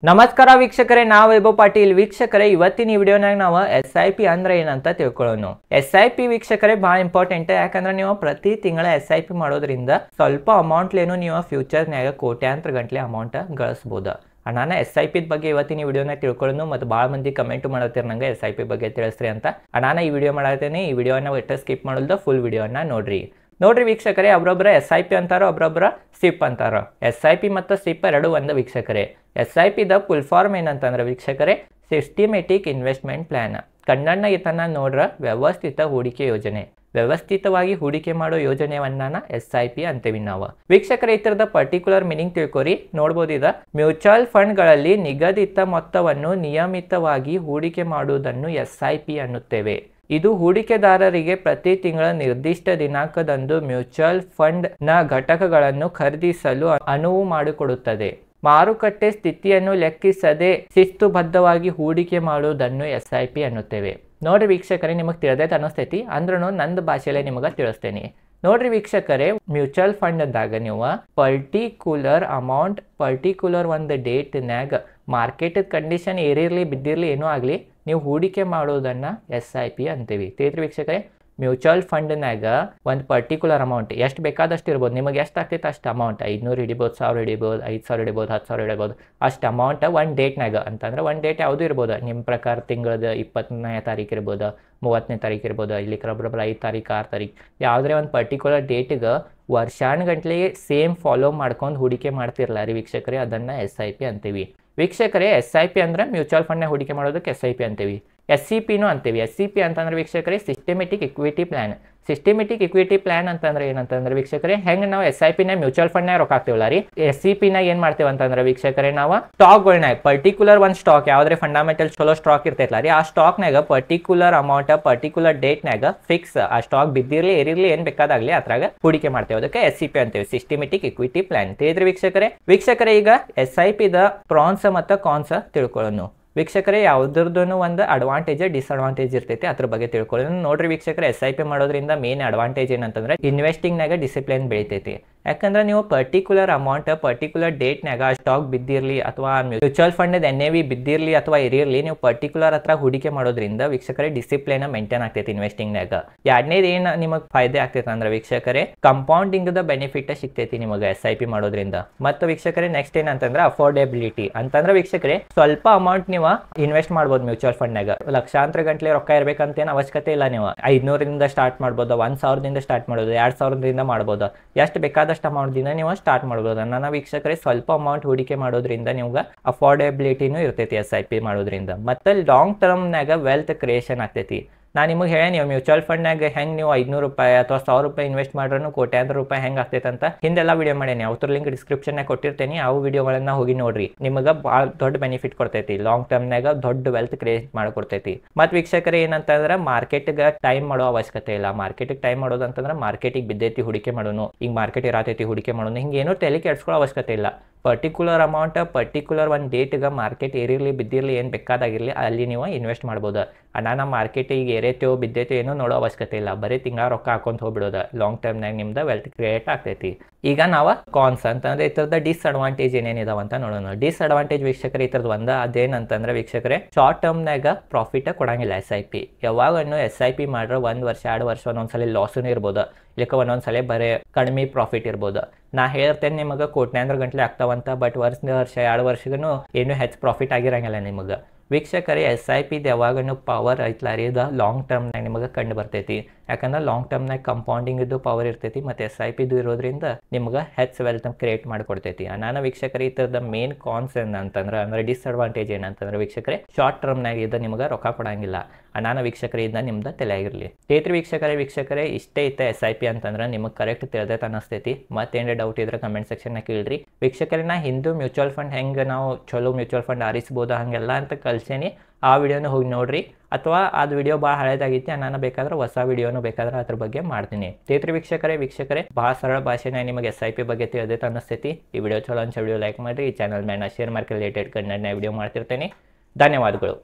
ನಮಸ್ಕಾರ ವೀಕ್ಷಕರೇ, ನಾವು ವೈಭವ್ ಪಾಟೀಲ್. ವೀಕ್ಷಕರೇ, ಇವತ್ತಿನ ಈ ವಿಡಿಯೋನಾಗ ನಾವು SIP ಅಂದ್ರೆ ಏನಂತ ತಿಳ್ಕೊಳ್ಳೋಣ. SIP ವೀಕ್ಷಕರೇ ಬಹಳ ಇಂಪಾರ್ಟೆಂಟ್. ಯಾಕಂದ್ರೆ ನೀವು ಪ್ರತಿ ತಿಂಗಳ SIP ಮಾಡೋದ್ರಿಂದ ಸ್ವಲ್ಪ ಅಮೌಂಟ್ ಲೇನು ನೀವು ಫ್ಯೂಚರ್ನಾಗ ಕೋಟ್ಯಾಂತರ ಗಂಟ್ಲೆ ಅಮೌಂಟ್ ಗಳಿಸಬಹುದು. ನಾನು SIP ಬಗ್ಗೆ ಇವತ್ತಿನ ಈ ವಿಡಿಯೋನ ತಿಳ್ಕೊಳ್ಳೋಣ. ಮತ್ತು ಭಾಳ ಮಂದಿ ಕಮೆಂಟ್ ಮಾಡತ್ತೀರ ನಂಗೆ SIP ಬಗ್ಗೆ ತಿಳಿಸ್ರಿ ಅಂತ. ನಾನು ಈ ವಿಡಿಯೋ ಮಾಡತ್ತೇನೆ. ಈ ವಿಡಿಯೋನ ಒಟ್ಟು ಸ್ಕಿಪ್ ಮಾಡೋದು ಫುಲ್ ವಿಡಿಯೋನ ನೋಡ್ರಿ ವೀಕ್ಷಕರೇ. ಒಬ್ಬೊಬ್ಬರ SIP ಅಂತಾರೋ, ಒಬ್ಬೊಬ್ಬರ SIP ಅಂತಾರೋ. SIP ಮತ್ತು SIP ಎರಡು ಒಂದು ವೀಕ್ಷಕರೇ. SIP ದ ಫುಲ್ ಫಾರ್ಮ್ ಏನಂತಂದ್ರೆ ವೀಕ್ಷಕರೇ, ಸಿಸ್ಟಮೆಟಿಕ್ ಇನ್ವೆಸ್ಟ್ಮೆಂಟ್ ಪ್ಲಾನ್. ಕನ್ನಡ ಇದನ್ನ ನೋಡ್ರ ವ್ಯವಸ್ಥಿತ ಹೂಡಿಕೆ ಯೋಜನೆ. ವ್ಯವಸ್ಥಿತವಾಗಿ ಹೂಡಿಕೆ ಮಾಡೋ ಯೋಜನೆಯನ್ನ SIP ಅಂತೀವಿ ನಾವು. ವೀಕ್ಷಕರೇ, ಈ ತರದ ಪರ್ಟಿಕ್ಯುಲರ್ ಮೀನಿಂಗ್ ತಿಳ್ಕೊರಿ. ನೋಡ್ಬೋದು, ಇದ ಮ್ಯೂಚುವಲ್ ಫಂಡ್ಗಳಲ್ಲಿ ನಿಗದಿತ ಮೊತ್ತವನ್ನು ನಿಯಮಿತವಾಗಿ ಹೂಡಿಕೆ ಮಾಡುವುದನ್ನು SIP ಅನ್ನುತ್ತೇವೆ. ಇದು ಹೂಡಿಕೆದಾರರಿಗೆ ಪ್ರತಿ ತಿಂಗಳ ನಿರ್ದಿಷ್ಟ ದಿನಾಂಕದಂದು ಮ್ಯೂಚುವಲ್ ಫಂಡ್ ನ ಘಟಕಗಳನ್ನು ಖರೀದಿಸಲು ಅನುವು ಮಾಡಿಕೊಡುತ್ತದೆ. ಮಾರುಕಟ್ಟೆ ಸ್ಥಿತಿಯನ್ನು ಲೆಕ್ಕಿಸದೆ ಶಿಸ್ತುಬದ್ಧವಾಗಿ ಹೂಡಿಕೆ ಮಾಡುವುದನ್ನು SIP ಅನ್ನುತ್ತೇವೆ. ನೋಡ್ರಿ ವೀಕ್ಷಕರೇ, ನಿಮಗೆ ತಿಳಿದೈತೆ ಅನ್ನಿಸ್ತೈತಿ, ಅಂದ್ರೂ ನಂದು ಭಾಷೆಯಲ್ಲೇ ನಿಮಗೆ ತಿಳಿಸ್ತೇನೆ. ನೋಡ್ರಿ ವೀಕ್ಷಕರೇ, ಮ್ಯೂಚುವಲ್ ಫಂಡ್ದಾಗ ನೀವು ಪರ್ಟಿಕ್ಯುಲರ್ ಅಮೌಂಟ್ ಪರ್ಟಿಕ್ಯುಲರ್ ಒಂದು ಡೇಟ್ನಾಗ ಮಾರ್ಕೆಟ್ ಕಂಡೀಷನ್ ಏರಿರಲಿ ಬಿದ್ದಿರಲಿ ಏನೂ ಆಗಲಿ ನೀವು ಹೂಡಿಕೆ ಮಾಡೋದನ್ನ SIP ಅಂತೀವಿ. ತಿಳಿದ್ರಿ ವೀಕ್ಷಕರೇ, ಮ್ಯೂಚುವಲ್ ಫಂಡ್ನಾಗ ಒಂದು ಪರ್ಟಿಕ್ಯುಲರ್ ಅಮೌಂಟ್ ಎಷ್ಟು ಬೇಕಾದಷ್ಟು ಇರ್ಬೋದು. ನಿಮಗೆ ಎಷ್ಟು ಆಗ್ತೈತೆ ಅಷ್ಟು ಅಮೌಂಟ್, 500 ಹಿಡಿಬೋದು, 1000 ಹಿಡಿಬೋದು, 5000 ಹಿಡಿಬೋದು, 10,000 ಹಿಡಿಬೋದು. ಅಷ್ಟು ಅಮೌಂಟ್ ಒಂದು ಡೇಟ್ನಾಗ ಅಂತಂದ್ರೆ ಒಂದು ಡೇಟ್ ಯಾವುದು ಇರ್ಬೋದು ನಿಮ್ಮ ಪ್ರಕಾರ. ತಿಂಗಳದ 20ನೇ ತಾರೀಕು ಇರ್ಬೋದು, 30ನೇ ತಾರೀಕು ಇರ್ಬೋದು, ಇಲ್ಲಿ ಒಬ್ಬೊಬ್ಬರು 5 ತಾರೀಕು 6 ತಾರೀಕು ಯಾವುದೇ ಒಂದು ಪರ್ಟಿಕ್ಯುಲರ್ ಡೇಟಿಗೆ ವರ್ಷಾನುಗಂಟ್ಲೆ ಸೇಮ್ ಫಾಲೋ ಮಾಡ್ಕೊಂಡು ಹೂಡಿಕೆ ಮಾಡ್ತಿರಲ್ಲ ರೀ ವೀಕ್ಷಕರೇ, ಅದನ್ನು SIP ಅಂತೀವಿ. ವೀಕ್ಷಕರೇ, SIP ಅಂದ್ರೆ ಮ್ಯೂಚುವಲ್ ಫಂಡ್ನ ಹೂಡಿಕೆ ಮಾಡೋದಕ್ಕೆ SIP ಅಂತೀವಿ. SCPನೂ ಅಂತೀವಿ. SCP ಅಂತಂದ್ರೆ ವೀಕ್ಷಕರೇ systematic equity plan. Systematic equity plan ಅಂತಂದ್ರೆ ಏನಂತಂದ್ರೆ ವೀಕ್ಷಕರೇ, ಹೆಂಗೆ ನಾವು SIPನ ಮ್ಯೂಚುವಲ್ ಫಂಡ್ನಾಗ ರೊಕ್ಕ ಹಾಕ್ತೀವಲ್ಲ ರೀ, SCPನಾಗ ಏನು ಮಾಡ್ತೇವೆ ಅಂತಂದ್ರೆ ವೀಕ್ಷಕರೇ, ನಾವು ಸ್ಟಾಕ್ಗಳನ್ನಾಗ ಪರ್ಟಿಕ್ಯುಲರ್ ಒಂದು ಸ್ಟಾಕ್ ಯಾವುದೇ ಫಂಡಮೆಂಟಲ್ ಚಲೋ ಸ್ಟಾಕ್ ಇರ್ತೈತಲ್ಲ ರೀ, ಆ ಸ್ಟಾಕ್ನಾಗ ಪರ್ಟಿಕ್ಯುಲರ್ ಅಮೌಂಟ್ ಪರ್ಟಿಕ್ಯುಲರ್ ಡೇಟ್ನಾಗ ಫಿಕ್ಸ್ ಆ ಸ್ಟಾಕ್ ಬಿದ್ದಿರಲಿ ಏರಿರಲಿ ಏನು ಬೇಕಾದಾಗಲಿ ಅದ್ರಾಗ ಹೂಡಿಕೆ ಮಾಡ್ತೇವೆ. ಅದಕ್ಕೆ SCP ಅಂತೀವಿ, ಸಿಸ್ಟಮೆಟಿಕ್ ಇಕ್ವಿಟಿ ಪ್ಲಾನ್. ತಿಳಿದ್ರಿ ವೀಕ್ಷಕರೇ, ಈಗ SIP ದ ಪ್ರಾನ್ಸ್ ಮತ್ತು ಕಾನ್ಸ್ ತಿಳ್ಕೊಳ್ಳೋಣ. ವೀಕ್ಷಕರೇ, ಯಾವುದ್ರದ್ದು ಒಂದು ಅಡ್ವಾಂಟೇಜ್ ಡಿಸ್ಅಡ್ವಾಂಟೇಜ್ ಇರ್ತೈತಿ, ಅದ್ರ ಬಗ್ಗೆ ತಿಳ್ಕೊಳ್ಳೋಣ. ನೋಡ್ರಿ ವೀಕ್ಷಕರೇ, SIP ಮಾಡೋದ್ರಿಂದ ಮೇನ್ ಅಡ್ವಾಂಟೇಜ್ ಏನಂತಂದ್ರೆ ಇನ್ವೆಸ್ಟಿಂಗ್ನಾಗ ಡಿಸಿಪ್ಲಿನ್ ಬೆಳಿತೈತಿ. ಯಾಕಂದ್ರೆ ನೀವು ಪರ್ಟಿಕ್ಯುಲರ್ ಅಮೌಂಟ್ ಪರ್ಟಿಕ್ಯುಲರ್ ಡೇಟ್ನಾಗ ಆ ಸ್ಟಾಕ್ ಬಿದ್ದಿರಲಿ ಅಥವಾ ಮ್ಯೂಚುವಲ್ ಫಂಡ್ NAV ಬಿದ್ದಿರಲಿ ಅಥವಾ ಇರಿರಲಿ, ನೀವು ಪರ್ಟಿಕ್ಯುಲರ್ ಹತ್ರ ಹೂಡಿಕೆ ಮಾಡೋದ್ರಿಂದ ವೀಕ್ಷಕರೇ ಡಿಸಿಪ್ಲಿನ್ ಮೇಂಟೈನ್ ಆಗ್ತೈತಿ ಇನ್ವೆಸ್ಟಿಂಗ್ನಾಗ. ಎರಡನೇದು ಏನು ನಿಮಗೆ ಫಾಯ್ದೆ ಆಗ್ತೈತೆ ಅಂದ್ರೆ ವೀಕ್ಷಕರೇ, ಕಂಪೌಂಡಿಂಗ್ ದ ಬೆನಿಫಿಟ್ ಸಿಗ್ತೈತಿ ನಿಮಗೆ SIP ಮಾಡೋದ್ರಿಂದ. ಮತ್ತು ವೀಕ್ಷಕರೇ, ನೆಕ್ಸ್ಟ್ ಏನಂತಂದ್ರೆ ಅಫೋರ್ಡೆಬಿಲಿಟಿ ಅಂತಂದ್ರೆ ವೀಕ್ಷಕರೇ, ಸ್ವಲ್ಪ ಅಮೌಂಟ್ ನೀವು ಇನ್ವೆಸ್ಟ್ ಮಾಡ್ಬೋದು ಮ್ಯೂಚುವಲ್ ಫಂಡ್ನಾಗ. ಲಕ್ಷಾಂತರ ಗಂಟ್ಲೆ ರೊಕ್ಕ ಇರ್ಬೇಕಂತೇನು ಅವಶ್ಯಕತೆ ಇಲ್ಲ. ನೀವು 500ರಿಂದ ಸ್ಟಾರ್ಟ್ ಮಾಡ್ಬೋದು, 1000ದಿಂದ ಸ್ಟಾರ್ಟ್ ಮಾಡ್ಬೋದು, 2000ದಿಂದ ಮಾಡ್ಬೋದು. ಎಷ್ಟು ಬೇಕಾದಷ್ಟು ಅಮೌಂಟ್ ದಿಂದ ನೀವು ಸ್ಟಾರ್ಟ್ ಮಾಡ್ಬೋದು. ನನ್ನ ವೀಕ್ಷಕರೇ, ಸ್ವಲ್ಪ ಅಮೌಂಟ್ ಹೂಡಿಕೆ ಮಾಡೋದ್ರಿಂದ ನಿಮ್ಗೆ ಅಫೋರ್ಡೆಬಿಲಿಟಿನೂ ಇರ್ತೈತಿ SIP ಮಾಡೋದ್ರಿಂದ. ಮತ್ತೆ ಲಾಂಗ್ ಟರ್ಮ್ನಾಗ ವೆಲ್ತ್ ಕ್ರಿಯೇಷನ್ ಆಗ್ತೈತಿ. ನಾನು ನಿಮಗೆ ಹೇಳಿ, ನೀವು ಮ್ಯೂಚುವಲ್ ಫಂಡ್ನಾಗ ಹೆಂಗೆ ನೀವು 500 ರೂಪಾಯಿ ಅಥವಾ 1000 ರೂಪಾಯಿ ಇನ್ವೆಸ್ಟ್ ಮಾಡ್ರೂ ಕೋಟ್ಯಾಂತರ ರೂಪಾಯಿ ಹೆಂಗೆ ಆಗ್ತೈತೆ ಅಂತ ಹಿಂದೆಲ್ಲ ವಿಡಿಯೋ ಮಾಡೇನಿ. ಅವ್ರ ಲಿಂಕ್ ಡಿಸ್ಕ್ರಿಪ್ಷನ್ಯಾಗ ಕೊಟ್ಟಿರ್ತೇನೆ. ಆ ವಿಡಿಯೋಗಳನ್ನ ಹೋಗಿ ನೋಡ್ರಿ. ನಿಮಗೆ ಭಾಳ ದೊಡ್ಡ ಬೆನಿಫಿಟ್ ಕೊಡ್ತೈತಿ. ಲಾಂಗ್ ಟರ್ಮ್ನಾಗ ದೊಡ್ಡ ವೆಲ್ತ್ ಕ್ರಿಯೇಟ್ ಮಾಡಿಕೊಡ್ತೈತಿ. ಮತ್ತು ವೀಕ್ಷಕರೇ, ಏನಂತಂದ್ರೆ ಮಾರ್ಕೆಟ್ಗೆ ಟೈಮ್ ಮಾಡೋ ಅವಶ್ಯಕತೆ ಇಲ್ಲ. ಮಾರ್ಕೆಟಿಗೆ ಟೈಮ್ ಮಾಡೋದಂತಂದ್ರೆ ಮಾರ್ಕೆಟಿಗೆ ಬಿದ್ದೈತಿ ಹೂಡಿಕೆ ಮಾಡೋನು, ಈಗ ಮಾರ್ಕೆಟ್ ಇರತೈತಿ ಹೂಡಿಕೆ ಮಾಡೋನು, ಹಿಂಗೆ ಏನೂ ತಲೆ ಕೆಡ್ಸ್ಕೊಳ್ಳೋ ಅವಶ್ಯಕತೆ ಇಲ್ಲ. ಪರ್ಟಿಕ್ಯುಲರ್ ಅಮೌಂಟ್ ಪರ್ಟಿಕ್ಯುಲರ್ ಒಂದು ಡೇಟ್ಗೆ ಮಾರ್ಕೆಟ್ ಏರಿರಲಿ ಬಿದ್ದಿರಲಿ ಏನು ಬೇಕಾದಾಗಿರಲಿ ಅಲ್ಲಿ ನೀವು ಇನ್ವೆಸ್ಟ್ ಮಾಡ್ಬೋದು. ನಾನು ಮಾರ್ಕೆಟ್ ಈಗ ಏರೈತೋ ಬಿದ್ದೈತೋ ಏನೋ ನೋಡೋ ಅವಶ್ಯಕತೆ ಇಲ್ಲ. ಬರೀ ತಿಂಗಳ ರೊಕ್ಕ ಹಾಕೊಂತ ಹೋಗ್ಬಿಡೋದು. ಲಾಂಗ್ ಟರ್ಮ್ನಾಗ ನಿಮ್ದು ವೆಲ್ತ್ ಕ್ರಿಯೇಟ್ ಆಗ್ತೈತಿ. ಈಗ ನಾವು ಕಾನ್ಸ್ ಅಂತಂದ್ರೆ ಈ ಥರದ ಡಿಸ್ಅಡ್ವಾಂಟೇಜ್ ಏನೇನಿದಾವ ಅಂತ ನೋಡೋಣ. ಡಿಸ್ಅಡ್ವಾಂಟೇಜ್ ವೀಕ್ಷಕರೇ ಈ ಥರದ್ದು ಒಂದು ಅದೇನಂತಂದ್ರೆ ವೀಕ್ಷಕರೇ, ಶಾರ್ಟ್ ಟರ್ಮ್ನಾಗ ಪ್ರಾಫಿಟ್ ಕೊಡಂಗಿಲ್ಲ SIP. ಯಾವಾಗನ್ನು SIP ಮಾಡ್ರೆ 1 ವರ್ಷ 2 ವರ್ಷ ಒಂದೊಂದ್ಸಲ ಲಾಸೂ ಇರ್ಬೋದು, ಇಲ್ಲಕ ಒಂದೊಂದ್ಸಲ ಬರೀ ಕಡಿಮೆ ಪ್ರಾಫಿಟ್ ಇರ್ಬೋದು. ನಾ ಹೇಳ್ತೇನೆ ನಿಮಗೆ ಕೋಟ್ಯಾಂತರ ಗಂಟ್ಲೆ ಆಗ್ತಾವಂತ, ಬಟ್ ವರ್ಷ 2 ವರ್ಷಗೂ ಏನು ಹೆಚ್ಚು ಪ್ರಾಫಿಟ್ ಆಗಿರಂಗಿಲ್ಲ ನಿಮಗೆ. ವೀಕ್ಷಕರೇ, SIP ಯಾವಾಗೂ ಪವರ್ ಐತ್ಲ ರೀ, ಇದು ಲಾಂಗ್ ಟರ್ಮ್ನಾಗ ನಿಮಗೆ ಕಂಡು ಬರ್ತೈತಿ. ಯಾಕಂದ್ರೆ ಲಾಂಗ್ ಟರ್ಮ್ನಾಗ ಕಂಪೌಂಡಿಂಗ್ ಇದ್ದು ಪವರ್ ಇರ್ತೈತಿ, ಮತ್ತು SIP ಇರೋದ್ರಿಂದ ನಿಮ್ಗೆ ಹೆಚ್ಚು ವೆಲ್ತ್ ಕ್ರಿಯೇಟ್ ಮಾಡಿಕೊಡ್ತೈತಿ. ನಾನು ವೀಕ್ಷಕರೇ, ಈ ಥರದ ಮೇನ್ ಕಾನ್ಸ್ ಏನಂತಂದ್ರೆ ಅಂದ್ರೆ ಡಿಸ್ಅಡ್ವಾಂಟೇಜ್ ಏನಂತಂದ್ರೆ ವೀಕ್ಷಕರೇ, ಶಾರ್ಟ್ ಟರ್ಮ್ನಾಗ ಇದು ನಿಮ್ಗೆ ರೊಕ್ಕ ಕೊಡಂಗಿಲ್ಲ. ನಾನು ವೀಕ್ಷಕರೇ, ಇದನ್ನ ನಿಮ್ದು ತಲೆಯಾಗಿರಲಿ. ತೇತ್ರಿ ವೀಕ್ಷಕರೇ ಇಷ್ಟೇ ಐತೆ SIP ಅಂತಂದ್ರೆ ನಿಮಗೆ ಕರೆಕ್ಟ್ ತಿಳಿದೈತೆ ಅನ್ನಿಸ್ತೈತಿ. ಮತ್ತೇನೇ ಡೌಟ್ ಇದ್ರೆ ಕಮೆಂಟ್ ಸೆಕ್ಷನ್ನಾಗ ಕೇಳ್ರಿ. ವೀಕ್ಷಕರೇ, ನಾ ಹಿಂದೂ ಮ್ಯೂಚುವಲ್ ಫಂಡ್ ಹೆಂಗೆ ನಾವು ಚಲೋ ಮ್ಯೂಚುವಲ್ ಫಂಡ್ ಆರಿಸ್ಬೋದು ಹಂಗೆಲ್ಲ ಅಂತ ಕಲ್ಸೇನಿ. ಆ ವಿಡಿಯೋನ ಹೋಗಿ ನೋಡ್ರಿ. ಅಥವಾ ಅದು ವಿಡಿಯೋ ಭಾಳ ಹಳೇದಾಗಿತ್ತು, ನಾನು ಬೇಕಾದ್ರೆ ಹೊಸ ವಿಡಿಯೋನು ಬೇಕಾದ್ರೆ ಅದ್ರ ಬಗ್ಗೆ ಮಾಡ್ತೀನಿ. ತೇತ್ರಿ ವೀಕ್ಷಕರೇ ಭಾಳ ಸರಳ ಭಾಷೆನ ನಿಮಗೆ SIP ಬಗ್ಗೆ ತಿಳಿದೈತೆ ಅನ್ನಿಸ್ತೈತಿ. ಈ ವಿಡಿಯೋ ಚಲೋ ಅನ್ಸ ವಿಡಿಯೋ ಲೈಕ್ ಮಾಡಿರಿ. ಈ ಚಾನಲ್ ಮೇಲೆ share market related Kannada video ಮಾಡ್ತಿರ್ತೇನೆ. ಧನ್ಯವಾದಗಳು.